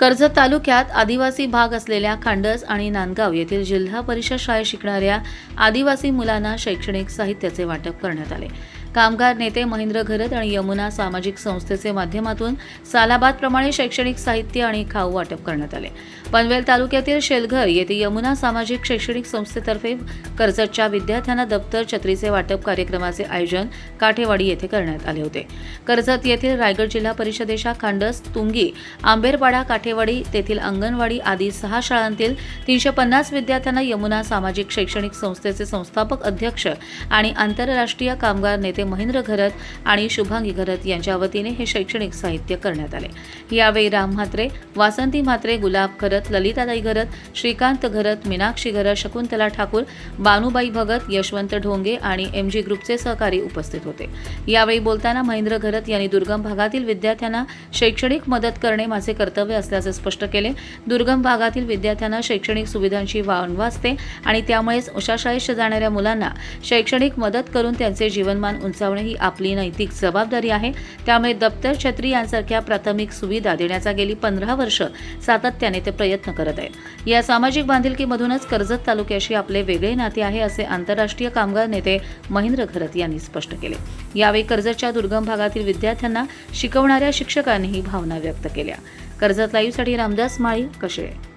कर्जत तालुक्यात आदिवासी भाग असलेल्या खांडस आणि नांदगाव येथील जिल्हा परिषद शाळेत शिकणाऱ्या आदिवासी मुलांना शैक्षणिक साहित्याचे वाटप करण्यात आले। कामगार नेते महेंद्र घरत आणि यमुना सामाजिक संस्थेचे माध्यमातून सालाबादप्रमाणे शैक्षणिक साहित्य आणि खाऊ वाटप करण्यात आले। पनवेल तालुक्यातील शेलघर येथे यमुना सामाजिक शैक्षणिक संस्थेतर्फे कर्जतच्या विद्यार्थ्यांना दप्तर छत्रीचे वाटप कार्यक्रमाचे आयोजन काठेवाडी येथे करण्यात आले होते। कर्जत येथील रायगड जिल्हा परिषदेच्या खांडस, तुंगी, आंबेरपाडा, काठेवाडी तेथील अंगणवाडी आदी 6 शाळांतील 350 विद्यार्थ्यांना यमुना सामाजिक शैक्षणिक संस्थेचे संस्थापक अध्यक्ष आणि आंतरराष्ट्रीय कामगार नेते महेंद्र घरत आणि शुभांगी घरत यांच्या वतीने हे शैक्षणिक साहित्य करण्यात आले। यावेळी राम म्हात्रे, वासंती म्हात्रे, गुलाब घरत, ललिताताई घरत, श्रीकांत घरत, मीनाक्षी घरत, शकुंतला ठाकूर, बानुबाई भगत, यशवंत ढोंगे आणि एमजी ग्रुपचे सहकारी उपस्थित होते। यावेळी बोलताना महेंद्र घरत यांनी दुर्गम भागातील विद्यार्थ्यांना शैक्षणिक मदत करणे माझे कर्तव्य असल्याचे स्पष्ट केले। दुर्गम भागातील विद्यार्थ्यांना शैक्षणिक सुविधांची वाण वाचते आणि त्यामुळेच अशा शाळेत जाणाऱ्या मुलांना शैक्षणिक मदत करून त्यांचे जीवनमान उंचावणे ही आपली नैतिक जबाबदारी आहे। त्यामुळे दप्तर, छत्री यांसारख्या प्राथमिक सुविधा देण्याचा गेली 15 वर्ष सातत्याने ते प्रयत्न करत आहेत। या सामाजिक बांधिलकीमधूनच कर्जत तालुक्याशी आपले वेगळे नाते आहे असे आंतरराष्ट्रीय कामगार नेते महेंद्र घरत यांनी स्पष्ट केले। यावेळी कर्जतच्या दुर्गम भागातील विद्यार्थ्यांना शिकवणाऱ्या शिक्षकांनी ही भावना व्यक्त केल्या। कर्जत लाईव्हसाठी रामदास माळी, कशेळे।